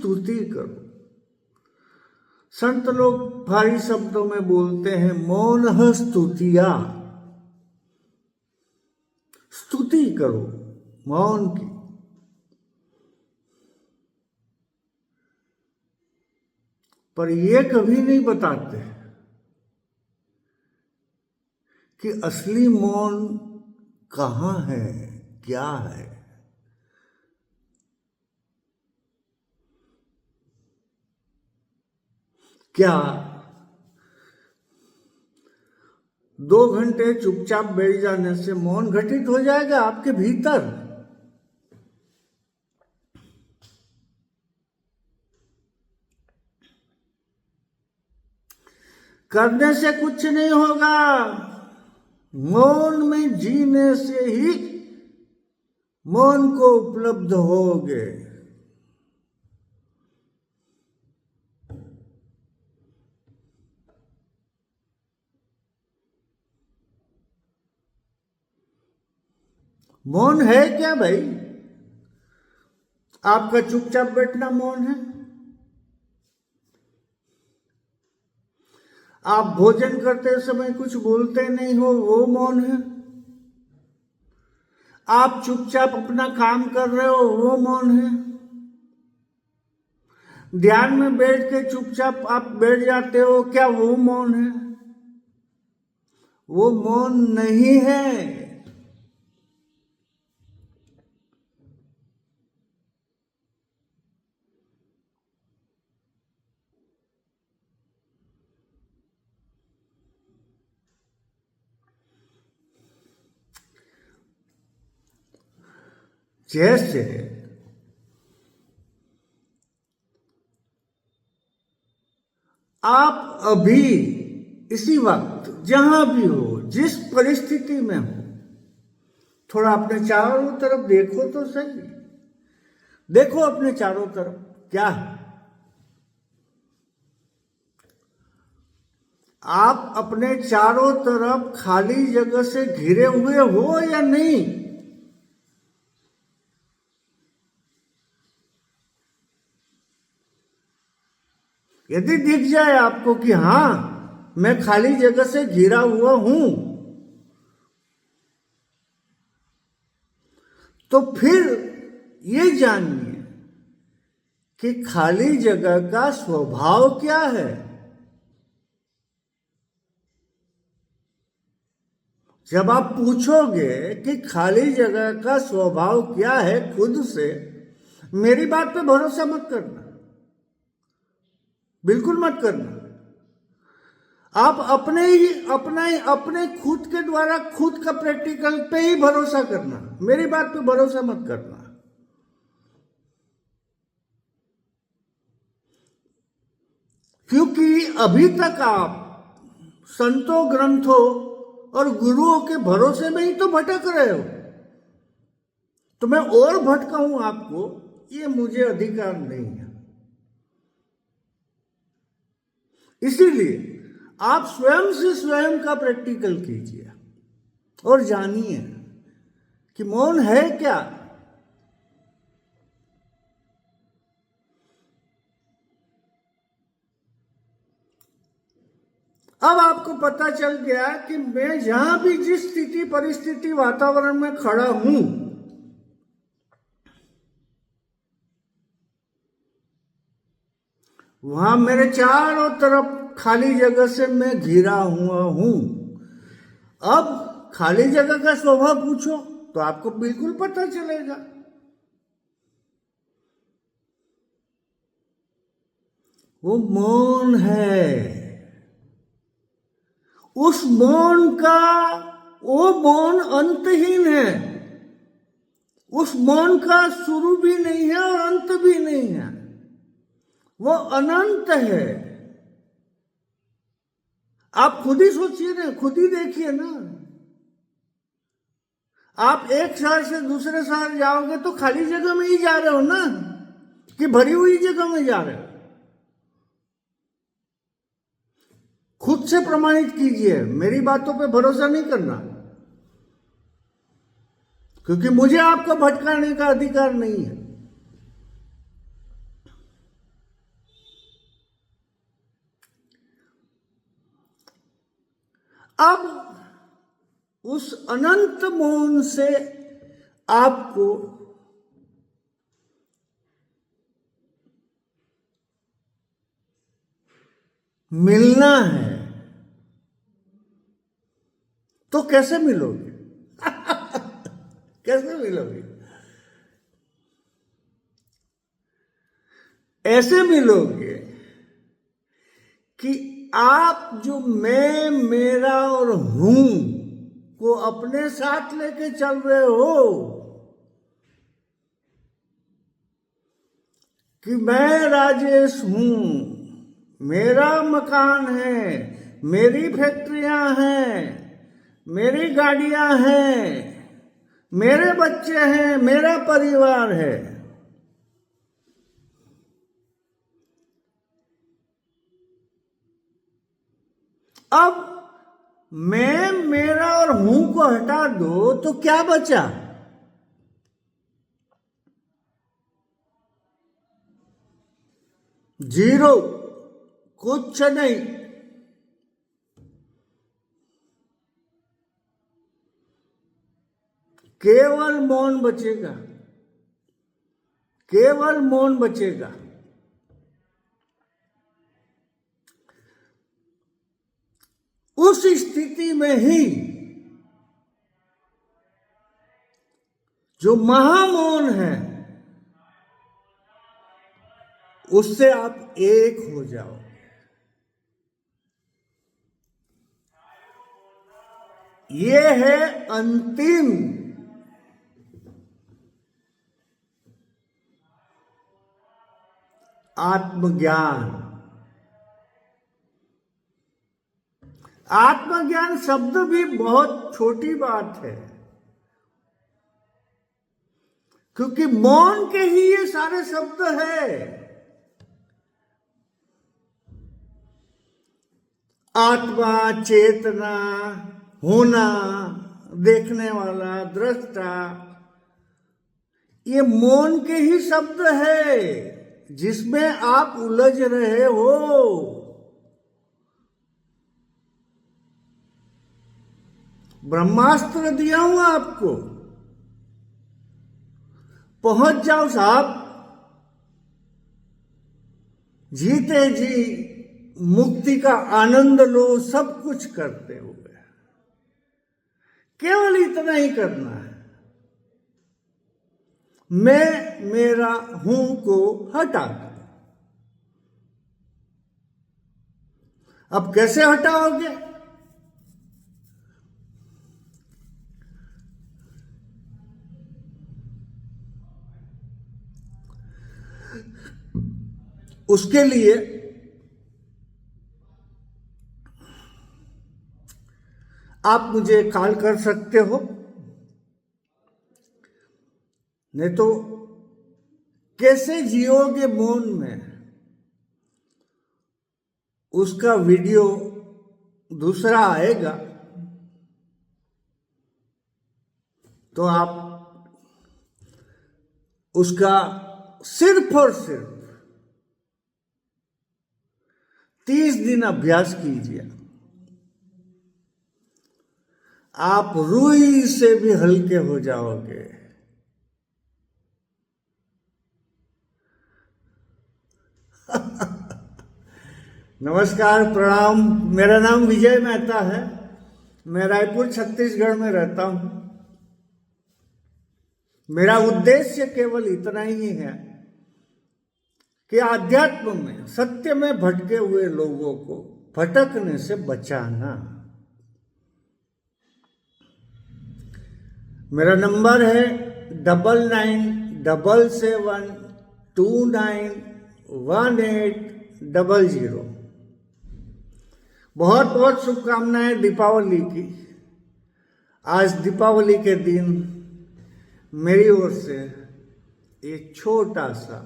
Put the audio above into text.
स्तुति करो। संत लोग भारी शब्दों में बोलते हैं मौन स्तुतिया, स्तुति करो मौन की। पर ये कभी नहीं बताते कि असली मौन कहाँ है, क्या है। क्या 2 घंटे चुपचाप बैठ जाने से मौन घटित हो जाएगा आपके भीतर? करने से कुछ नहीं होगा, मौन में जीने से ही मौन को उपलब्ध होगे। मौन है क्या भाई? आपका चुपचाप बैठना मौन है? आप भोजन करते समय कुछ बोलते नहीं हो, वो मौन है? आप चुपचाप अपना काम कर रहे हो, वो मौन है? ध्यान में बैठ के चुपचाप आप बैठ जाते हो, क्या वो मौन है? वो मौन नहीं है। जैसे आप अभी इसी वक्त जहां भी हो, जिस परिस्थिति में हो, थोड़ा अपने चारों तरफ देखो तो सही। देखो अपने चारों तरफ क्या है। आप अपने चारों तरफ खाली जगह से घिरे हुए हो या नहीं? यदि दिख जाए आपको कि हां मैं खाली जगह से घिरा हुआ हूं, तो फिर ये जानिए कि खाली जगह का स्वभाव क्या है। जब आप पूछोगे कि खाली जगह का स्वभाव क्या है खुद से, मेरी बात पे भरोसा मत करना, बिल्कुल मत करना। आप अपने खुद के द्वारा खुद का प्रैक्टिकल पे ही भरोसा करना, मेरी बात पे भरोसा मत करना। क्योंकि अभी तक आप संतों, ग्रंथों और गुरुओं के भरोसे में ही तो भटक रहे हो। तो मैं और भटकाऊं आपको, ये मुझे अधिकार नहीं है। इसीलिए आप स्वयं से स्वयं का प्रैक्टिकल कीजिए और जानिए कि मौन है क्या। अब आपको पता चल गया कि मैं जहां भी जिस स्थिति, परिस्थिति, वातावरण में खड़ा हूं, वहां मेरे चारों तरफ खाली जगह से मैं घिरा हुआ हूं। अब खाली जगह का स्वभाव पूछो तो आपको बिल्कुल पता चलेगा। वो मौन है। उस मौन का, वो मौन अंतहीन है। उस मौन का शुरू भी नहीं है और अंत भी नहीं है, वो अनंत है। आप खुद ही सोचिए ना, खुद ही देखिए ना। आप एक शहर से दूसरे शहर जाओगे तो खाली जगह में ही जा रहे हो ना, कि भरी हुई जगह में जा रहे हो? खुद से प्रमाणित कीजिए, मेरी बातों पे भरोसा नहीं करना, क्योंकि मुझे आपको भटकाने का अधिकार नहीं है। अब उस अनंत मौन से आपको मिलना है, तो कैसे मिलोगे? कैसे मिलोगे? ऐसे मिलोगे कि आप जो मैं, मेरा और हूं को अपने साथ लेके चल रहे हो, कि मैं राजेश हूं, मेरा मकान है, मेरी फैक्ट्रियां हैं, मेरी गाड़ियां हैं, मेरे बच्चे हैं, मेरा परिवार है। अब मैं, मेरा और हूं को हटा दो तो क्या बचा? जीरो, कुछ नहीं। केवल मौन बचेगा, केवल मौन बचेगा। उस स्थिति में ही जो महामौन है, उससे आप एक हो जाओ। ये है अंतिम आत्मज्ञान। आत्मज्ञान शब्द भी बहुत छोटी बात है, क्योंकि मौन के ही ये सारे शब्द है। आत्मा, चेतना, होना, देखने वाला, दृष्टा, ये मौन के ही शब्द है जिसमें आप उलझ रहे हो। ब्रह्मास्त्र दिया हूं आपको, पहुंच जाओ साहब। जीते जी मुक्ति का आनंद लो, सब कुछ करते हुए। केवल इतना ही करना है, मैं, मेरा, हूं को हटा दो। अब कैसे हटाओगे? उसके लिए आप मुझे कॉल कर सकते हो, नहीं तो कैसे जियोगे मौन में, उसका वीडियो दूसरा आएगा, तो आप उसका सिर्फ और सिर्फ 30 दिन अभ्यास कीजिए। आप रूई से भी हल्के हो जाओगे। नमस्कार, प्रणाम। मेरा नाम विजय मेहता है। मैं रायपुर छत्तीसगढ़ में रहता हूं। मेरा उद्देश्य केवल इतना ही है कि आध्यात्म में, सत्य में भटके हुए लोगों को भटकने से बचाना। मेरा नंबर है 9977291800। बहुत बहुत शुभकामनाएं दीपावली की। आज दीपावली के दिन मेरी ओर से एक छोटा सा